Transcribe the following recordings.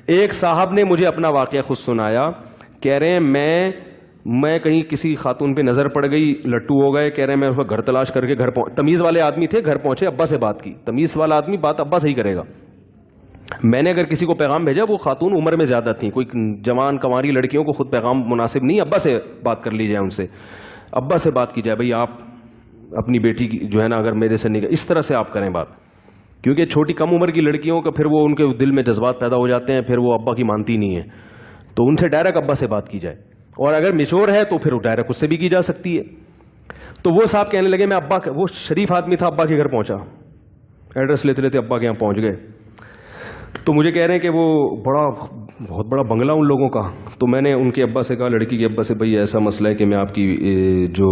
ایک صاحب نے مجھے اپنا واقعہ خود سنایا. کہہ رہے ہیں میں کہیں کسی خاتون پہ نظر پڑ گئی, لٹو ہو گئے. کہہ رہے ہیں میں اس کو گھر تلاش کر کے تمیز والے آدمی تھے, گھر پہنچے, ابا سے بات کی. تمیز والا آدمی بات ابا سے ہی کرے گا. میں نے اگر کسی کو پیغام بھیجا, وہ خاتون عمر میں زیادہ تھیں, کوئی جوان کنواری لڑکیوں کو خود پیغام مناسب نہیں, ابا سے بات کر لی جائے, ان سے ابا سے بات کی جائے. بھائی آپ اپنی بیٹی کی جو ہے نا اگر میرے سے نہیں, اس طرح سے آپ کریں بات, کیونکہ چھوٹی کم عمر کی لڑکیوں کا پھر وہ ان کے دل میں جذبات پیدا ہو جاتے ہیں, پھر وہ ابا کی مانتی نہیں ہے. تو ان سے ڈائریکٹ ابا سے بات کی جائے, اور اگر میچور ہے تو پھر ڈائریکٹ اس سے بھی کی جا سکتی ہے. تو وہ صاحب کہنے لگے میں ابا, وہ شریف آدمی تھا, ابا کے گھر پہنچا, ایڈریس لیتے لیتے ابا کے یہاں پہنچ گئے. تو مجھے کہہ رہے ہیں کہ وہ بہت بڑا بنگلہ ان لوگوں کا. تو میں نے ان کے ابا سے کہا, لڑکی کے ابا سے, بھائی ایسا مسئلہ ہے کہ میں آپ کی جو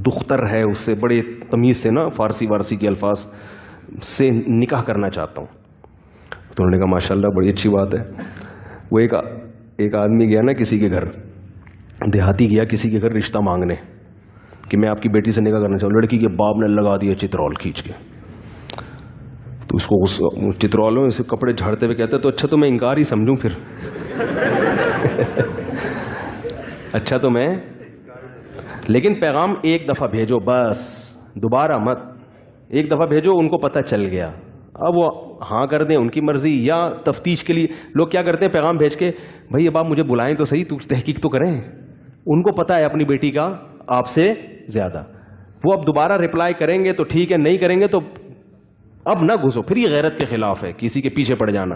دختر ہے اس سے بڑے تمیز سے نا فارسی وارسی کے الفاظ سے نکاح کرنا چاہتا ہوں. تو انہوں نے کہا ماشاءاللہ بڑی اچھی بات ہے. وہ ایک آدمی گیا نا کسی کے گھر, دیہاتی گیا کسی کے گھر رشتہ مانگنے کہ میں آپ کی بیٹی سے نکاح کرنا چاہوں. لڑکی کے باپ نے لگا دیا چترول کھینچ کے. تو اس کو چترول میں کپڑے جھاڑتے ہوئے کہتے تو اچھا تو میں انکار ہی سمجھوں پھر. اچھا تو میں, لیکن پیغام ایک دفعہ بھیجو بس, دوبارہ مت. ایک دفعہ بھیجو, ان کو پتہ چل گیا, اب وہ ہاں کر دیں ان کی مرضی, یا تفتیش کے لیے لوگ کیا کرتے ہیں پیغام بھیج کے, بھائی اب آپ مجھے بلائیں تو صحیح, تو تحقیق تو کریں. ان کو پتہ ہے اپنی بیٹی کا آپ سے زیادہ, وہ اب دوبارہ رپلائی کریں گے تو ٹھیک ہے, نہیں کریں گے تو اب نہ گھسو, پھر یہ غیرت کے خلاف ہے کسی کے پیچھے پڑ جانا.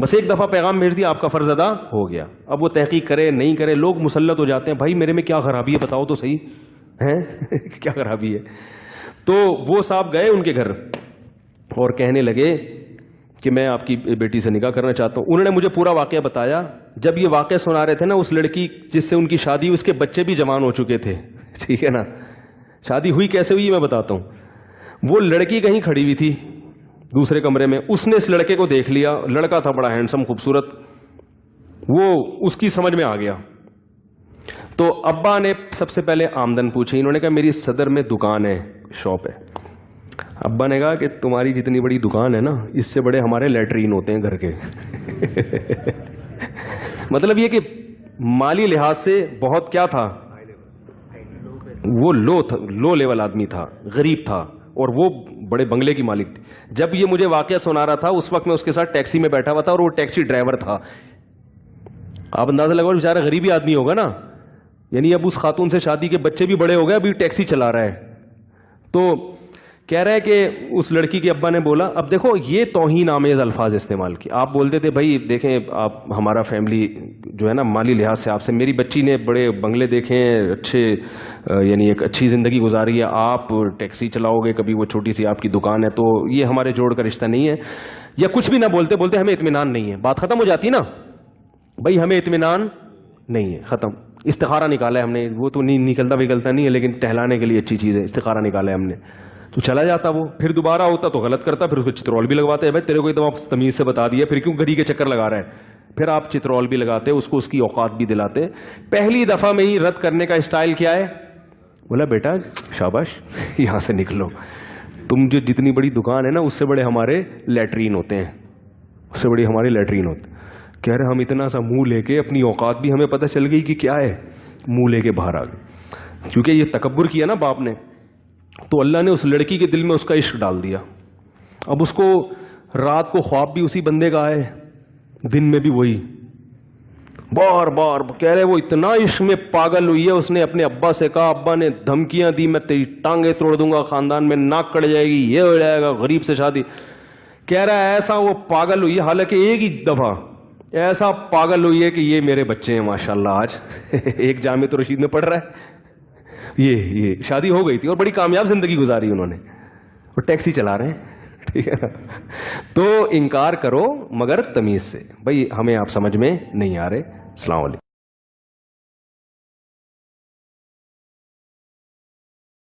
بس ایک دفعہ پیغام بھیج دیا, آپ کا فرض ادا ہو گیا. اب وہ تحقیق کرے نہیں کرے, لوگ مسلط ہو جاتے ہیں, بھائی میرے میں کیا خرابی ہے بتاؤ تو صحیح ہے. کیا خرابی ہے. تو وہ صاحب گئے ان کے گھر اور کہنے لگے کہ میں آپ کی بیٹی سے نکاح کرنا چاہتا ہوں. انہوں نے مجھے پورا واقعہ بتایا. جب یہ واقعہ سنا رہے تھے نا, اس لڑکی جس سے ان کی شادی, اس کے بچے بھی جوان ہو چکے تھے, ٹھیک ہے نا. شادی ہوئی کیسے ہوئی میں بتاتا ہوں. وہ لڑکی کہیں کھڑی ہوئی تھی دوسرے کمرے میں, اس نے اس لڑکے کو دیکھ لیا, لڑکا تھا بڑا ہینڈسم خوبصورت, وہ اس کی سمجھ میں آ گیا. تو ابا نے سب سے پہلے آمدن پوچھی. انہوں نے کہا میری صدر میں دکان ہے, شاپ ہے. ابا نے کہا کہ تمہاری جتنی بڑی دکان ہے نا, اس سے بڑے ہمارے لیٹرین ہوتے ہیں گھر کے. مطلب یہ کہ مالی لحاظ سے بہت کیا تھا, وہ لو لیول آدمی تھا, غریب تھا, اور وہ بڑے بنگلے کی مالک تھی. جب یہ مجھے واقعہ سنا رہا تھا اس وقت میں اس کے ساتھ ٹیکسی میں بیٹھا ہوا تھا, اور وہ ٹیکسی ڈرائیور تھا. آپ اندازہ لگاؤ بیچارہ غریبی آدمی ہوگا نا, یعنی اب اس خاتون سے شادی کے بچے بھی بڑے ہو گئے, ابھی ٹیکسی چلا رہا ہے. تو کہہ رہا ہے کہ اس لڑکی کے ابا نے بولا, اب دیکھو یہ توہین آمیز الفاظ استعمال کی. آپ بولتے تھے بھائی دیکھیں آپ ہمارا فیملی جو ہے نا مالی لحاظ سے آپ سے, میری بچی نے بڑے بنگلے دیکھے ہیں, اچھے یعنی ایک اچھی زندگی گزاری ہے, آپ ٹیکسی چلاؤ گے, کبھی وہ چھوٹی سی آپ کی دکان ہے, تو یہ ہمارے جوڑ کا رشتہ نہیں ہے. یا کچھ بھی نہ بولتے بولتے ہمیں اطمینان نہیں ہے, بات ختم ہو جاتی نا. بھائی ہمیں اطمینان نہیں ہے, ختم. استخارہ نکالا ہے ہم نے, وہ تو نہیں نکلتا وکلتا نہیں ہے, لیکن ٹہلانے کے لیے اچھی چیز ہے, استخارہ نکالا ہے ہم نے. تو چلا جاتا وہ, پھر دوبارہ ہوتا تو غلط کرتا, پھر اس کو چترول بھی لگواتے ہیں. بھائی تیرے کو ایک دم تمیز سے بتا دیا, پھر کیوں گھڑی کے چکر لگا رہا ہے. پھر آپ چترول بھی لگاتے, اس کو اس کی اوقات بھی دلاتے. پہلی دفعہ میں ہی رد کرنے کا اسٹائل کیا ہے, بولا بیٹا شاباش یہاں سے نکلو, تم جو جتنی بڑی دکان ہے نا اس سے بڑے ہمارے لیٹرین ہوتے ہیں, اس سے بڑی ہماری لیٹرین ہوتے. کہہ رہے ہم اتنا سا منہ لے کے, اپنی اوقات بھی ہمیں پتہ چل گئی کہ کیا ہے, منہ لے کے باہر آ گئے. کیونکہ یہ تکبر کیا نا باپ نے, تو اللہ نے اس لڑکی کے دل میں اس کا عشق ڈال دیا. اب اس کو رات کو خواب بھی اسی بندے کا آئے, دن میں بھی وہی, بار بار. کہہ رہے وہ اتنا عشق میں پاگل ہوئی ہے, اس نے اپنے ابا سے کہا, ابا نے دھمکیاں دی, میں تیری ٹانگیں توڑ دوں گا, خاندان میں ناک کٹ جائے گی, یہ ہو جائے گا, غریب سے شادی. کہہ رہا ہے ایسا وہ پاگل ہوئی ہے, حالانکہ ایک ہی دفعہ ایسا پاگل ہوئی ہے کہ یہ میرے بچے ہیں ماشاءاللہ, آج ایک جامع رشید میں پڑھ رہا ہے. یہ شادی ہو گئی تھی اور بڑی کامیاب زندگی گزاری انہوں نے, اور ٹیکسی چلا رہے ہیں. ٹھیک ہے, تو انکار کرو مگر تمیز سے. بھائی ہمیں آپ سمجھ میں نہیں آ رہے. السلام علیکم.